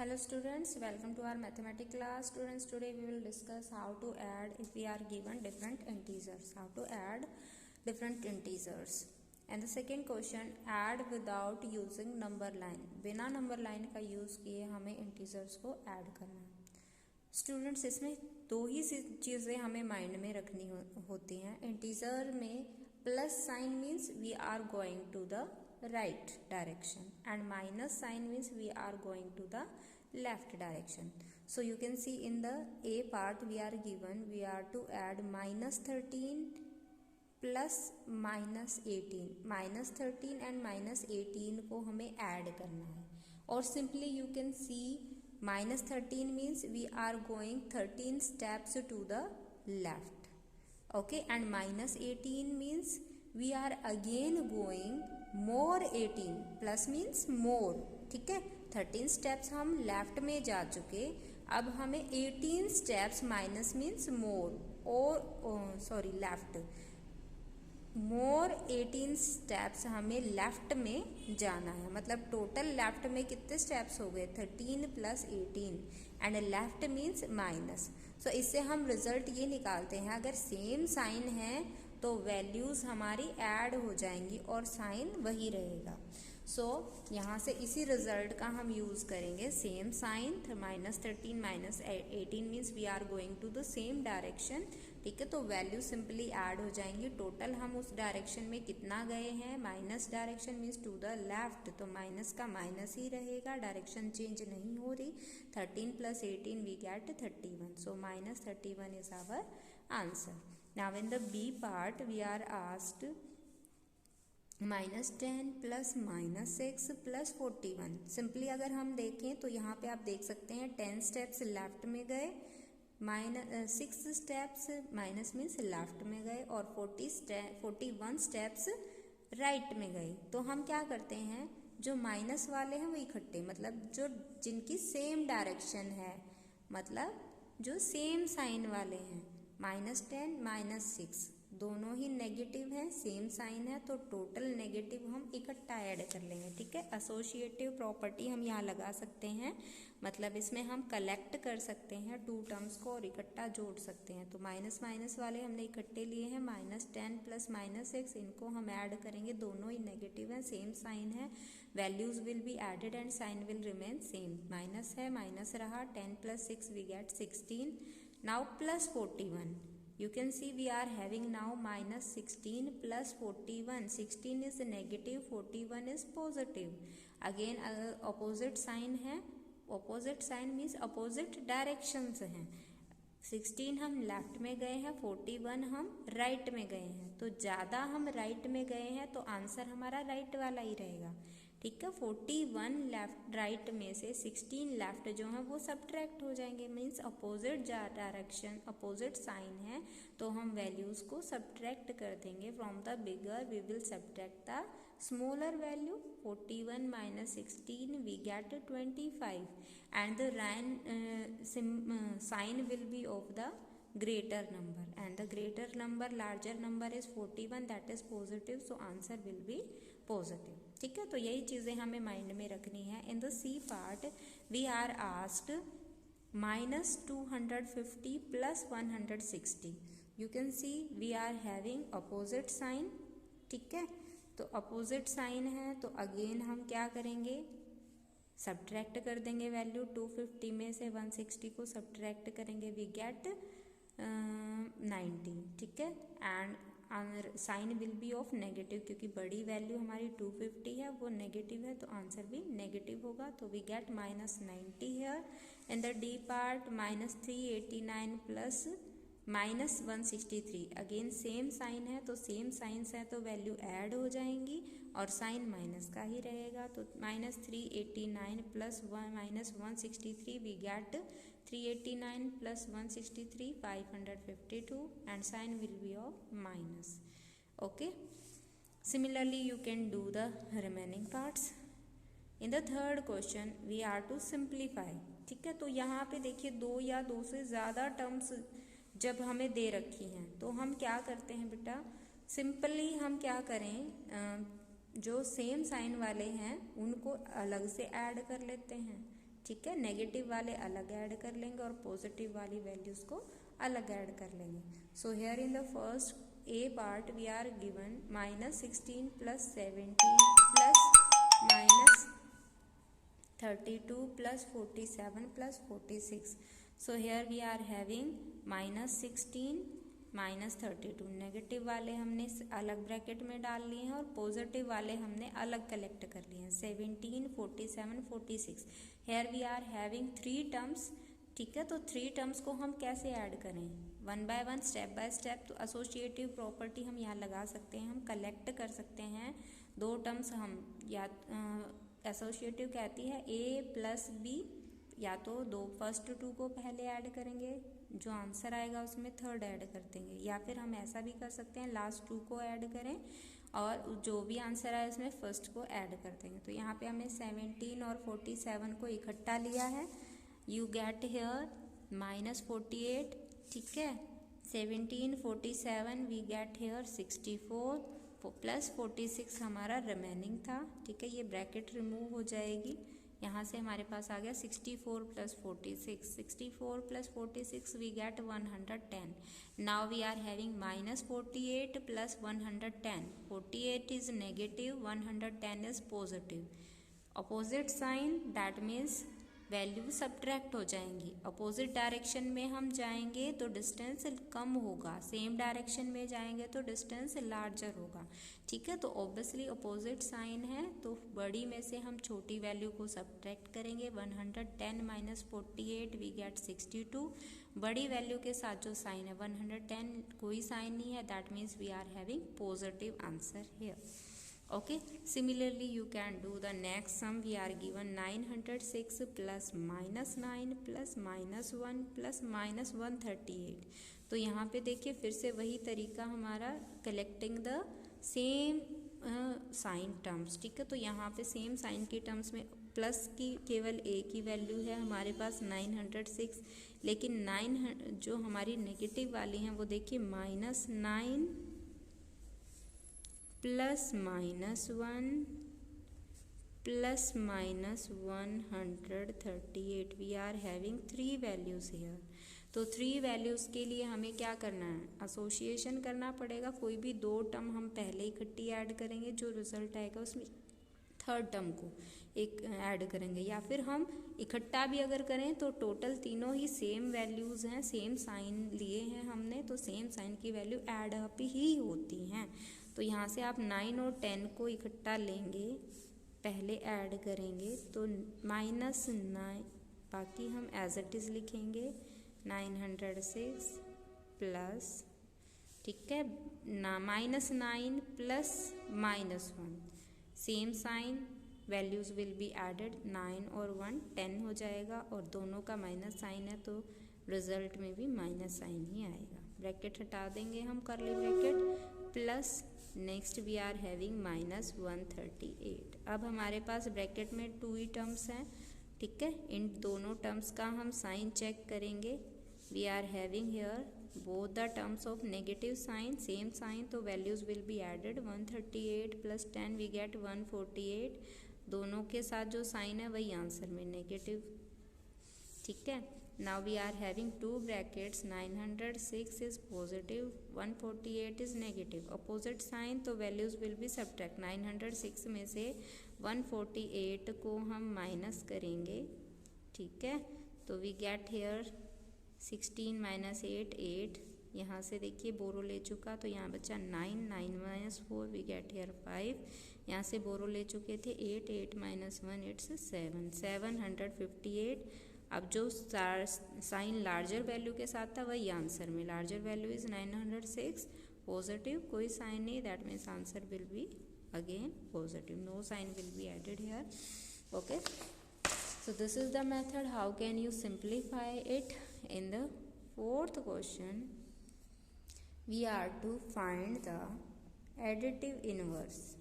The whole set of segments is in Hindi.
Hello students, welcome to our mathematics class. Students, today we will discuss how to add if we are given different integers. How to add different integers. And the second question, add without using number line. बिना number line का use किए हमें integers को add करना है. Students, इसमें दो ही चीज़ें हमें mind में रखनी होती हैं. Integer में plus sign means we are going to the right direction and minus sign means we are going to the left direction. So you can see in the A part we are given we are to add minus 13 plus minus 18. Minus 13 and minus 18 को हमें add करना है और simply you can see minus 13 means we are going 13 steps to the left. Okay, and minus 18 means we are again going more 18 plus means more. ठीक है, 13 steps हम लेफ्ट में जा चुके, अब हमें 18 steps माइनस मीन्स मोर और सॉरी लेफ्ट मोर 18 steps हमें लेफ्ट में जाना है. मतलब टोटल लेफ्ट में कितने स्टेप्स हो गए 13 plus 18 and left means minus. सो इससे हम रिजल्ट ये निकालते हैं अगर सेम साइन है तो वैल्यूज़ हमारी ऐड हो जाएंगी और साइन वही रहेगा. सो यहाँ से इसी रिजल्ट का हम यूज़ करेंगे. Same sign minus 13 minus 18 means we are going to the same direction. ठीक है, तो वैल्यू सिंपली ऐड हो जाएंगी. टोटल हम उस डायरेक्शन में कितना गए हैं, minus direction means to the left, तो माइनस का माइनस ही रहेगा, डायरेक्शन चेंज नहीं हो रही. 13 plus 18 we get 31. So minus 31 is our answer. Now in the B part we are asked minus 10 plus minus 6 plus 41. Simply अगर हम देखें तो यहाँ पे आप देख सकते हैं 10 स्टेप्स लेफ्ट में गए, minus 6 steps minus means left में गए और 41 स्टेप्स राइट में गए. तो हम क्या करते हैं, जो माइनस वाले हैं वो इकट्ठे, मतलब जो जिनकी सेम डायरेक्शन है, मतलब जो सेम साइन वाले हैं, माइनस 10 माइनस 6 दोनों ही नेगेटिव हैं, सेम साइन है, तो टोटल नेगेटिव हम इकट्ठा ऐड कर लेंगे. ठीक है, एसोसिएटिव प्रॉपर्टी हम यहाँ लगा सकते हैं, मतलब इसमें हम कलेक्ट कर सकते हैं टू टर्म्स को और इकट्ठा जोड़ सकते हैं. तो माइनस माइनस वाले हमने इकट्ठे लिए हैं, माइनस 10 प्लस माइनस 6, इनको हम ऐड करेंगे, दोनों ही नेगेटिव हैं, सेम साइन है, values will be added and sign will remain same. Minus है माइनस रहा, 10 plus 6 we get 16. Now plus 41. You can see we are having now minus 16 plus 41. 16 is negative, 41 is positive. Again opposite sign है, opposite sign means opposite directions हैं. 16 हम लेफ्ट में गए हैं, 41 हम राइट में गए हैं, तो ज़्यादा हम राइट में गए हैं तो आंसर हमारा राइट वाला ही रहेगा. ठीक है, 41 लेफ्ट राइट में से 16 लेफ्ट जो है वो सब्ट्रैक्ट हो जाएंगे, means opposite direction opposite sign है, तो हम वैल्यूज़ को सब्ट्रैक्ट कर देंगे. From the bigger we will subtract the smaller value. 41 minus 16 we get 25 and the sign will be of the greater number and the greater number larger number is 41, that is positive, so answer will be positive. ठीक है, तो यही चीज़ें हमें माइंड में रखनी है. In the C part we are asked minus 250 plus 160. You can see we are having opposite sign. ठीक है, तो अपोजिट साइन है तो अगेन हम क्या करेंगे, सब्ट्रैक्ट कर देंगे वैल्यू. 250 में से 160 को सब्ट्रैक्ट करेंगे, वी गेट 90. ठीक है, and sign will be of negative, क्योंकि बड़ी वैल्यू हमारी 250 है, वो नेगेटिव है, तो आंसर भी नेगेटिव होगा. तो we get minus 90 here. In the D part minus 389 plus minus 163. Again same sign है, तो सेम साइंस है तो वैल्यू ऐड हो जाएंगी और साइन माइनस का ही रहेगा. तो minus 389 plus minus 163 we get 389 plus 163 552 and sign will be of minus. Okay, similarly you can do the remaining parts. In the third question we are to simplify. ठीक है, तो यहाँ पे देखिए दो या दो से ज़्यादा टर्म्स जब हमें दे रखी हैं तो हम क्या करते हैं बेटा, सिंपली हम क्या करें, जो सेम साइन वाले हैं उनको अलग से ऐड कर लेते हैं. ठीक है, नेगेटिव वाले अलग ऐड कर लेंगे और पॉजिटिव वाली वैल्यूज़ को अलग ऐड कर लेंगे। So here in the first A part we are given -16 + 17 plus -32 + 47 + 46. So here we are having -16 -32, negative वाले हमने अलग ब्रैकेट में डाल लिए हैं और पॉजिटिव वाले हमने अलग कलेक्ट कर लिए हैं। 17, 47, 46. Here we are having 3 terms. ठीक है, तो 3 टर्म्स को हम कैसे ऐड करें? 1 बाय 1 स्टेप बाय स्टेप। तो एसोसिएटिव प्रॉपर्टी हम यहाँ लगा सकते हैं, हम कलेक्ट कर सकते हैं 2 टर्म्स। हम या एसोसिएटिव कहती है A + B, या तो फर्स्ट 2 को पहले ऐड करेंगे, जो आंसर आएगा उसमें थर्ड ऐड कर देंगे, या फिर हम ऐसा भी कर सकते हैं लास्ट 2 को ऐड करें और जो भी आंसर आए उसमें फर्स्ट को ऐड कर देंगे। तो यहाँ पे हमने 17 और 47 को इकट्ठा लिया है। You get here -48। ठीक है, 17, 47 वी गेट हियर 64 + 46 हमारा रिमेनिंग था। ठीक है, ये ब्रैकेट रिमूव हो जाएगी, यहाँ से हमारे पास आ गया 64 + 46। 64 + 46 we get 110। Now we are having -48 + 110। 48 is negative, 110 is positive. Opposite sign, that means value subtract हो जाएंगी। अपोजिट डायरेक्शन में हम जाएंगे तो डिस्टेंस कम होगा, सेम डायरेक्शन में जाएंगे तो डिस्टेंस लार्जर होगा। ठीक है, तो ऑब्वियसली अपोजिट साइन है, तो बड़ी में से हम छोटी वैल्यू को सब्ट्रैक्ट करेंगे। 110 - 48 वी गेट 62। बड़ी वैल्यू के साथ जो साइन है 110 कोई साइन नहीं है, that means we are having positive answer here. Okay, similarly you can do the next sum. We are given 906 + -9 + -1 + -138. तो यहाँ पे देखिए फिर से वही तरीका हमारा, collecting the same sign terms. ठीक है, तो यहाँ पे सेम साइन के टर्म्स में प्लस की केवल एक ही वैल्यू है हमारे पास 906, लेकिन 9 जो हमारी नेगेटिव वाली हैं वो देखिए -9 + -1 + -138. We are having 3 values here. तो 3 वैल्यूज़ के लिए हमें क्या करना है? एसोसिएशन करना पड़ेगा। कोई भी 2 टर्म हम पहले इकट्ठी ऐड करेंगे, जो रिजल्ट आएगा उसमें थर्ड टर्म को एक ऐड करेंगे, या फिर हम इकट्ठा भी अगर करें तो टोटल तीनों ही सेम वैल्यूज़ हैं, सेम साइन लिए हैं हमने, तो सेम साइन की वैल्यू ऐड अप ही होती हैं। तो यहाँ से आप 9 और 10 को इकट्ठा लेंगे, पहले ऐड करेंगे तो -9, बाकी हम एज इट इज़ लिखेंगे 906 प्लस, ठीक है, -9 + -1, same sign, values will be added, 9 और 1 10 हो जाएगा, और दोनों का माइनस साइन है तो रिजल्ट में भी माइनस साइन ही आएगा। ब्रैकेट हटा देंगे हम, curly bracket, plus next we are having -138। अब हमारे पास ब्रैकेट में 2 ही टर्म्स हैं। ठीक है, इन दोनों टर्म्स का हम साइन चेक करेंगे। We are having here both the terms of negative sign, same sign, तो values will be added. 138 + 10 we get 148। दोनों के साथ जो साइन है वही आंसर में नेगेटिव। ठीक है, now we are having 2 brackets, 906 is positive, 148 is negative. Opposite sign, तो वैल्यूज विल बी सब्ट्रैक्ट। 906 में से 148 को हम माइनस करेंगे। ठीक है, तो वी गेट हेयर 16 - 8 8। यहाँ से देखिए बोरो ले चुका तो यहाँ बचा 9 9 - 4 वी गेट हेयर 5। यहाँ से बोरो ले चुके थे 8 8 - 1 इट्स 7 758। अब जो साइन लार्जर वैल्यू के साथ था वही आंसर में, लार्जर वैल्यू इज 906, पॉजिटिव, कोई साइन नहीं, that means answer will be again positive, no sign will be added here. Okay, so this is the method. How can you simplify it? In the fourth question we are to find the additive inverse.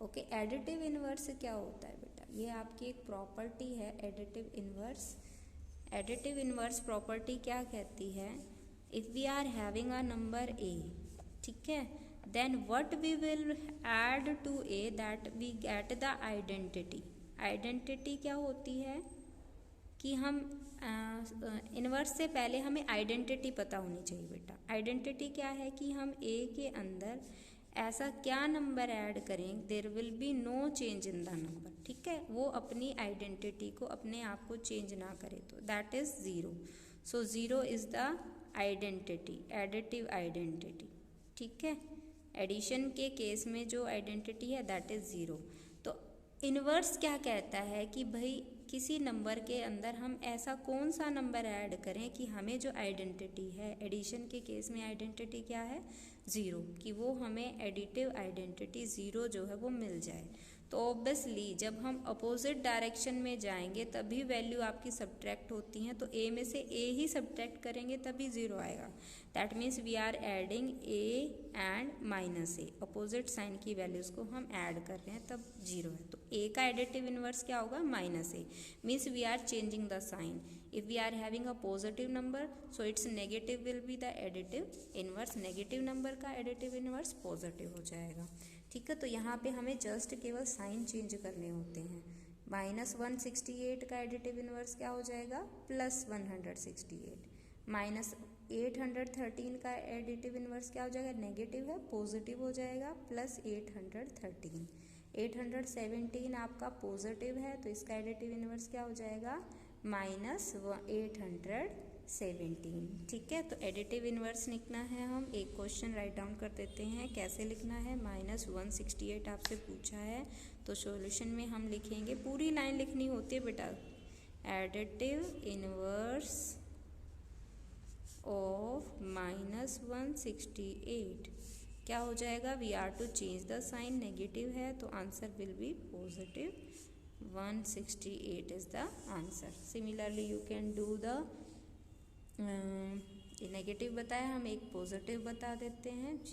Okay, additive inverse क्या होता है बेटा? ये आपकी एक प्रॉपर्टी है additive inverse. Additive inverse property क्या कहती है? If we are having a number A, ठीक है, then what we will add to A that we get the identity. Identity क्या होती है कि हम इन्वर्स से पहले हमें आइडेंटिटी पता होनी चाहिए बेटा। आइडेंटिटी क्या है कि हम ए के अंदर ऐसा क्या नंबर ऐड करें there will be no change in the number, ठीक है, वो अपनी आइडेंटिटी को अपने आप को चेंज ना करे, तो that is zero. So zero is the identity, additive identity, ठीक है। एडिशन के केस में जो आइडेंटिटी है दैट इज़ ज़ीरो। तो इन्वर्स क्या कहता है कि भाई किसी नंबर के अंदर हम ऐसा कौन सा नंबर ऐड करें कि हमें जो आइडेंटिटी है, एडिशन के केस में आइडेंटिटी क्या है, ज़ीरो, कि वो हमें एडिटिव आइडेंटिटी ज़ीरो जो है वो मिल जाए। तो ऑब्वियसली जब हम अपोजिट डायरेक्शन में जाएंगे तभी वैल्यू आपकी सब्ट्रैक्ट होती हैं, तो ए में से ए ही सब्ट्रैक्ट करेंगे तभी ज़ीरो आएगा। That means we are adding A and minus A, opposite sign की वैल्यूज़ को हम ऐड कर रहे हैं तब ज़ीरो है। तो ए का एडिटिव इन्वर्स क्या होगा, minus A, means we are changing the sign. If we are having a positive number so it's negative will be the additive inverse, negative number का एडिटिव इन्वर्स पॉजिटिव हो जाएगा, ठीक है। तो यहाँ पे हमें जस्ट केवल साइन चेंज करने होते हैं। -168 का एडिटिव इन्वर्स क्या हो जाएगा, +168। -813 का एडिटिव इन्वर्स क्या हो जाएगा, नेगेटिव है, पॉजिटिव हो जाएगा, +813। 817 आपका पॉजिटिव है तो इसका एडिटिव इन्वर्स क्या हो जाएगा, -817, ठीक है। तो एडिटिव इन्वर्स लिखना है, हम एक क्वेश्चन राइट डाउन कर देते हैं कैसे लिखना है। -168 आपसे पूछा है तो सॉल्यूशन में हम लिखेंगे, पूरी लाइन लिखनी होती है बेटा, एडिटिव इन्वर्स ऑफ -168 क्या हो जाएगा, we are to change the sign, negative है तो answer will be positive, 168 is the answer. Similarly you can do the negative बताया, हम एक पॉजिटिव बता देते हैं।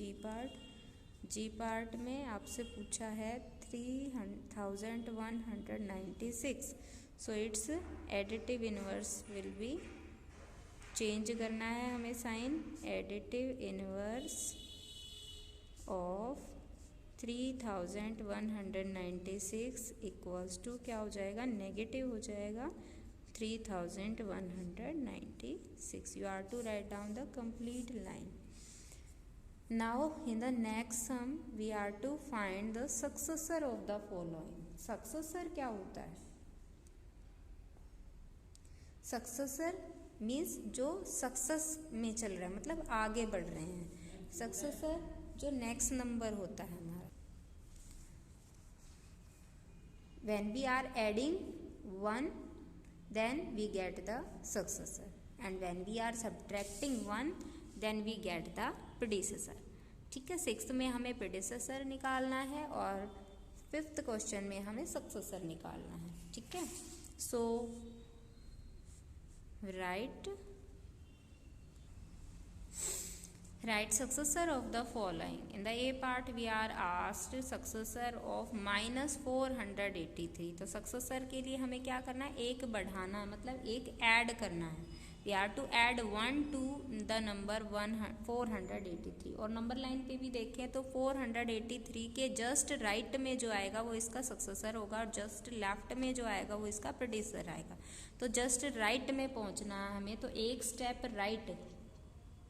जी पार्ट में आपसे पूछा है 3196, so it's additive inverse will be, change करना है हमें sign, additive inverse of 3196 equals to क्या हो जाएगा, नेगेटिव हो जाएगा 3196. You are to write down the complete line. Now in the next sum we are to find the successor of the following. Successor क्या होता है, successor means जो सक्सेस में चल रहा है, मतलब आगे बढ़ रहे हैं। सक्सेसर जो नेक्स्ट नंबर होता है हमारा, when we are adding 1 then we get the successor, and when we are subtracting 1 then we get the predecessor, ठीक है। 6th में हमें predecessor निकालना है और 5th क्वेश्चन में हमें successor निकालना है, ठीक है। सो write successor of the following. In the A part we are asked successor of -483, तो successor के लिए हमें क्या करना है, एक बढ़ाना, मतलब एक ऐड करना है। We are to add 1 to the number 483, और नंबर लाइन पे भी देखें तो 483 के जस्ट राइट में जो आएगा वो इसका सक्सेसर होगा, और जस्ट लेफ्ट में जो आएगा वो इसका प्रेडिसर आएगा। तो जस्ट राइट में पहुंचना है हमें, तो एक स्टेप राइट,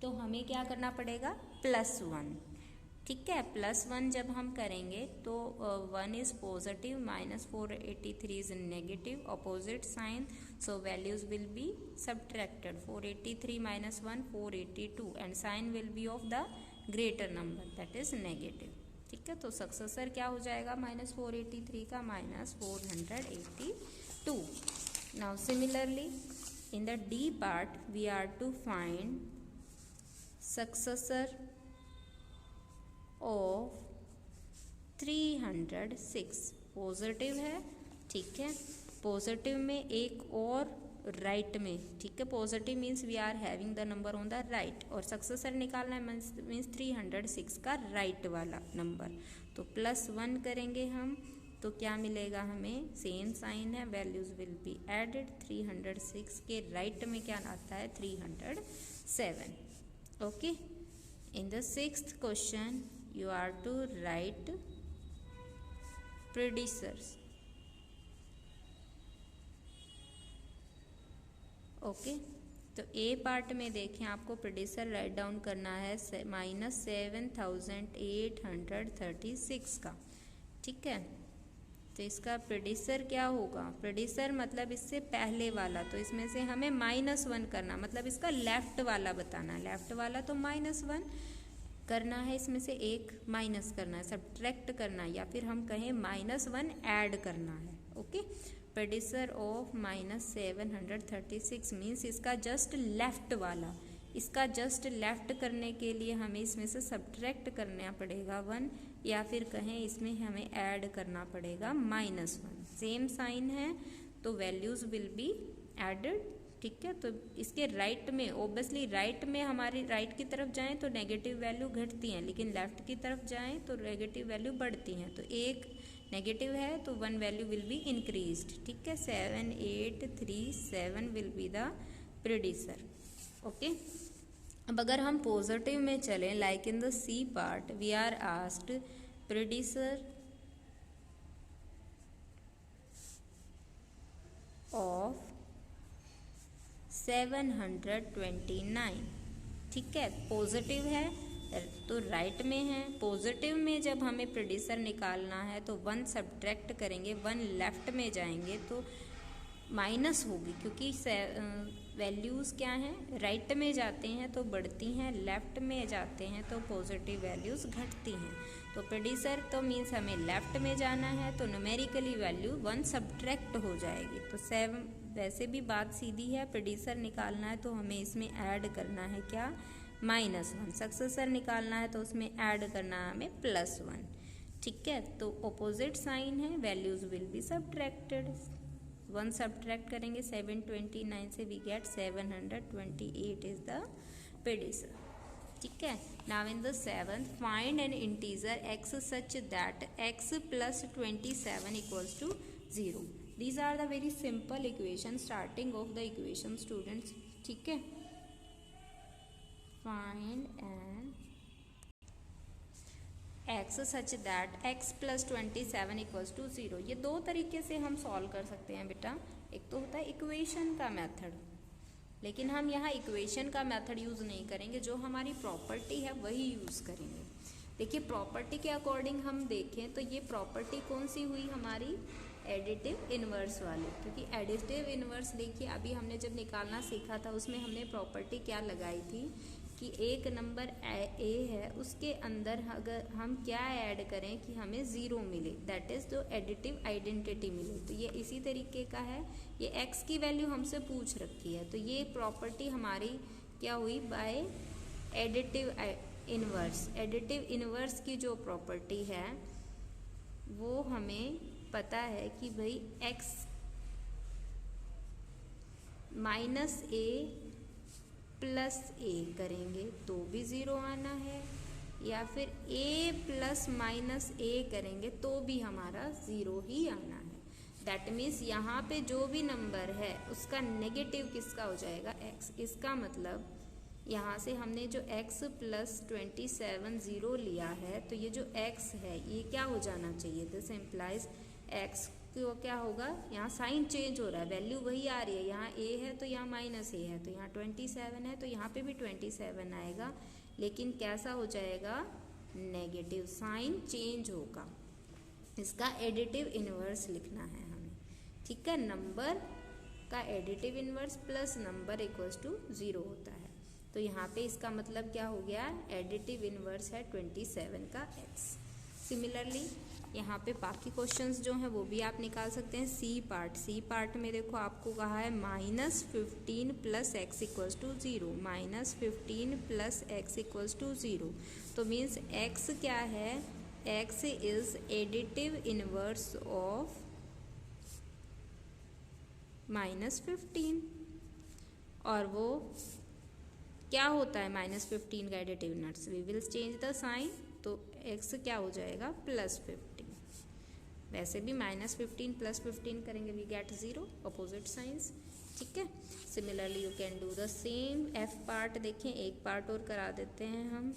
तो हमें क्या करना पड़ेगा, +1, ठीक है। +1 जब हम करेंगे तो 1 is positive, -483 is negative, opposite sign, so values will be subtracted, 483 - 1 482, and sign will be of the greater number that is negative, ठीक है। तो सक्सेसर क्या हो जाएगा, -483 का -482। Now similarly in the D part we are to find successor of 306, positive है, ठीक है। पॉजिटिव में एक और राइट में, ठीक है। Positive means we are having the number on the right, और सक्सेसर निकालना है मीन्स 306 का राइट वाला नंबर, तो +1 करेंगे हम तो क्या मिलेगा हमें, सेम साइन है, वैल्यूज विल बी एडेड। 306 के राइट में क्या आता है, 307, okay. In the 6th question you are to write predecessors okay, तो ए पार्ट में देखें आपको प्रेडिसर राइट डाउन करना है -7,836 का, ठीक है। तो इसका प्रेडिसर क्या होगा, प्रेडिसर मतलब इससे पहले वाला, तो इसमें से हमें -1 करना, मतलब इसका लेफ्ट वाला बताना, लेफ्ट वाला तो -1 करना है, इसमें से एक माइनस करना है, सब्ट्रैक्ट करना है, या फिर हम कहें -1 ऐड करना है। ओके, प्रेडिसर ऑफ -736 मीन्स इसका जस्ट लेफ्ट वाला, इसका जस्ट लेफ्ट करने के लिए हमें इसमें से सब्ट्रैक्ट करना पड़ेगा 1, या फिर कहें इसमें हमें ऐड करना पड़ेगा -1। सेम साइन है तो वैल्यूज विल बी एडेड, ठीक है। तो इसके राइट में ओब्वियसली राइट में हमारी राइट की तरफ जाएं तो नेगेटिव वैल्यू घटती हैं, लेकिन लेफ्ट की तरफ जाएं तो नेगेटिव वैल्यू बढ़ती हैं। तो एक नेगेटिव है तो 1 वैल्यू विल बी इंक्रीज्ड, ठीक है। 7837 will be the predecessor. Okay, अब अगर हम पॉजिटिव में चलें, like in the C part we are asked predecessor of 729, ठीक है। पॉजिटिव है तो राइट में है, पॉजिटिव में जब हमें प्रेडिसर निकालना है तो 1 सब्ट्रैक्ट करेंगे, 1 लेफ्ट में जाएंगे तो माइनस होगी, क्योंकि वैल्यूज़ क्या हैं, राइट में जाते हैं तो बढ़ती हैं, लेफ्ट में जाते हैं तो पॉजिटिव वैल्यूज़ घटती हैं। तो प्रेडिसर तो मीन्स हमें लेफ्ट में जाना है, तो न्यूमेरिकली वैल्यू 1 सब्ट्रैक्ट हो जाएगी। तो 7, वैसे भी बात सीधी है, प्रेडिसर निकालना है तो हमें इसमें ऐड करना है क्या, -1। सक्सेसर निकालना है तो उसमें ऐड करना है हमें +1, ठीक है। तो ऑपोजिट साइन है, values will be subtracted, 1 subtract करेंगे 729 से, we get 728 is the predecessor, ठीक है। Now in the 7th find an integer x such that x + 27 equals to 0। These are the very simple equation, starting of the equation students, ठीक है। Find an x such that x + 27 equals to 0। ये दो तरीके से हम सॉल्व कर सकते हैं बेटा। एक तो होता है इक्वेशन का मेथड, लेकिन हम यहाँ इक्वेशन का मेथड यूज़ नहीं करेंगे, जो हमारी प्रॉपर्टी है वही यूज़ करेंगे। देखिए प्रॉपर्टी के अकॉर्डिंग हम देखें तो ये प्रॉपर्टी कौन सी हुई हमारी, एडिटिव इन्वर्स वाली, क्योंकि एडिटिव इन्वर्स देखिए अभी हमने जब निकालना सीखा था उसमें हमने प्रॉपर्टी क्या लगाई थी कि एक नंबर ए है, उसके अंदर अगर हम क्या ऐड करें कि हमें 0 मिले, दैट इज़ जो एडिटिव आइडेंटिटी मिले। तो ये इसी तरीके का है, ये x की वैल्यू हमसे पूछ रखी है, तो ये प्रॉपर्टी हमारी क्या हुई, by additive inverse. Additive inverse की जो प्रॉपर्टी है वो हमें पता है कि भाई x -a +a करेंगे तो भी 0 आना है, या फिर a + -a करेंगे तो भी हमारा 0 ही आना है। दैट मीन्स यहाँ पे जो भी नंबर है उसका नेगेटिव किसका हो जाएगा, x। इसका मतलब यहाँ से हमने जो x + 27 0 लिया है, तो ये जो x है ये क्या हो जाना चाहिए, दिस इम्प्लाइज x तो क्या होगा, यहाँ साइन चेंज हो रहा है, वैल्यू वही आ रही है, यहाँ a है तो यहाँ -a है, तो यहाँ 27 है तो यहाँ पे भी 27 आएगा, लेकिन कैसा हो जाएगा, नेगेटिव, साइन चेंज होगा। इसका एडिटिव इन्वर्स लिखना है हमें, ठीक है। नंबर का additive inverse plus number equals to 0 होता है, तो यहाँ पे इसका मतलब क्या हो गया, एडिटिव इन्वर्स है 27 का x। सिमिलरली यहाँ पे बाकी क्वेश्चंस जो हैं वो भी आप निकाल सकते हैं। सी पार्ट में देखो आपको कहा है -15 + x equals to 0, -15 + x equals to 0, तो मीन्स x क्या है, x is additive inverse of -15, और वो क्या होता है -15 का additive inverse, we will change the sign, तो x क्या हो जाएगा +15। वैसे भी -15 + 15 करेंगे वी गेट 0, अपोजिट साइंस, ठीक है। Similarly you can do the same. f part देखें, एक पार्ट और करा देते हैं हम,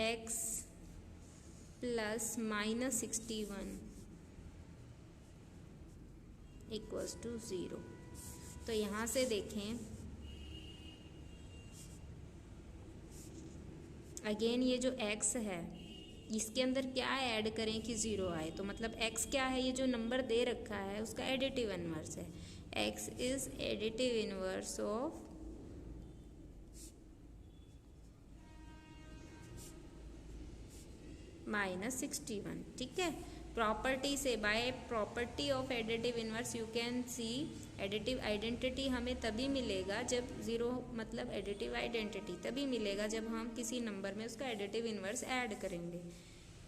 x + -61 इक्वल्स टू 0, तो यहाँ से देखें, अगेन ये जो x है इसके अंदर क्या ऐड करें कि 0 आए, तो मतलब x क्या है, ये जो नंबर दे रखा है उसका एडिटिव इनवर्स है। x is additive inverse of -61। ठीक है, प्रॉपर्टी से, by property of additive inverse you can see additive identity हमें तभी मिलेगा जब 0, मतलब एडिटिव आइडेंटिटी तभी मिलेगा जब हम किसी नंबर में उसका एडिटिव इनवर्स ऐड करेंगे।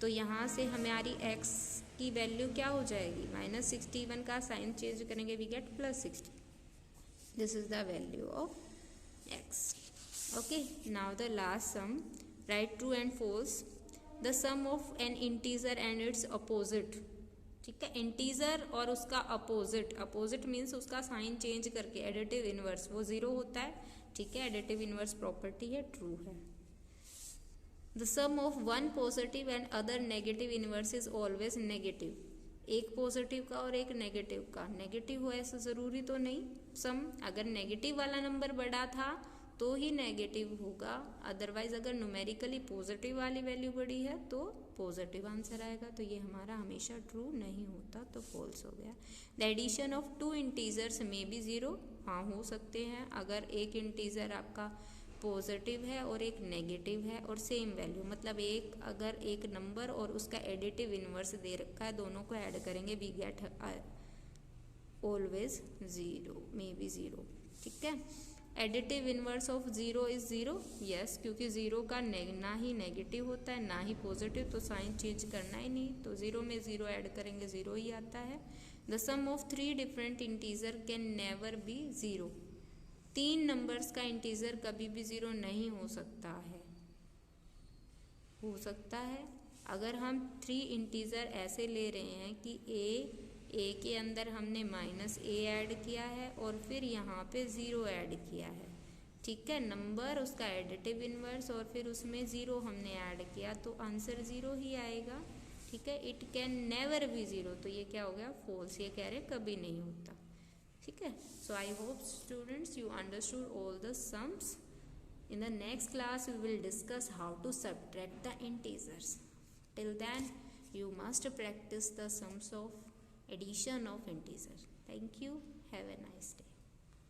तो यहाँ से हमारी x की वैल्यू क्या हो जाएगी, -61 का साइन चेंज करेंगे we get +60। This is the value of x। Okay, now the last sum, right true and false. The sum of an integer and its opposite. ठीक है, इंटीजर और उसका अपोजिट, अपोजिट मीन्स उसका साइन चेंज करके एडिटिव इनवर्स वो 0 होता है। ठीक है, एडिटिव इनवर्स प्रॉपर्टी है, ट्रू है। The sum of one positive and other negative inverse is always negative. एक पॉजिटिव का और एक नेगेटिव का नेगेटिव हो ऐसा ज़रूरी तो नहीं। सम अगर नेगेटिव वाला नंबर बड़ा था तो ही नेगेटिव होगा, अदरवाइज अगर न्यूमेरिकली पॉजिटिव वाली वैल्यू बड़ी है तो पॉजिटिव आंसर आएगा। तो ये हमारा हमेशा ट्रू नहीं होता, तो फॉल्स हो गया। The addition of two integers may be 0, हाँ हो सकते हैं। अगर एक इंटीजर आपका पॉजिटिव है और एक नेगेटिव है और सेम वैल्यू, मतलब एक अगर एक नंबर और उसका एडिटिव इनवर्स दे रखा है, दोनों को ऐड करेंगे we get always 0, may be 0। ठीक है, additive inverse of 0 is 0, yes, क्योंकि 0 का ना ही नेगेटिव होता है ना ही पॉजिटिव, तो साइन चेंज करना ही नहीं, तो 0 में 0 ऐड करेंगे 0 ही आता है। The sum of 3 different integer can never be 0। 3 numbers का इंटीजर कभी भी 0 नहीं हो सकता है। हो सकता है अगर हम 3 इंटीजर ऐसे ले रहे हैं कि a के अंदर हमने -a ऐड किया है और फिर यहाँ पे 0 ऐड किया है। ठीक है, नंबर उसका एडिटिव इनवर्स और फिर उसमें 0 हमने ऐड किया, तो आंसर 0 ही आएगा। ठीक है, इट कैन नेवर बी 0, तो ये क्या हो गया, फॉल्स। ये कह रहे कभी नहीं होता। ठीक है, so I hope students you understood all the sums. In the next class, we will discuss how to subtract the integers. Till then, you must practice the sums of addition of integers. Thank you. Have a nice day.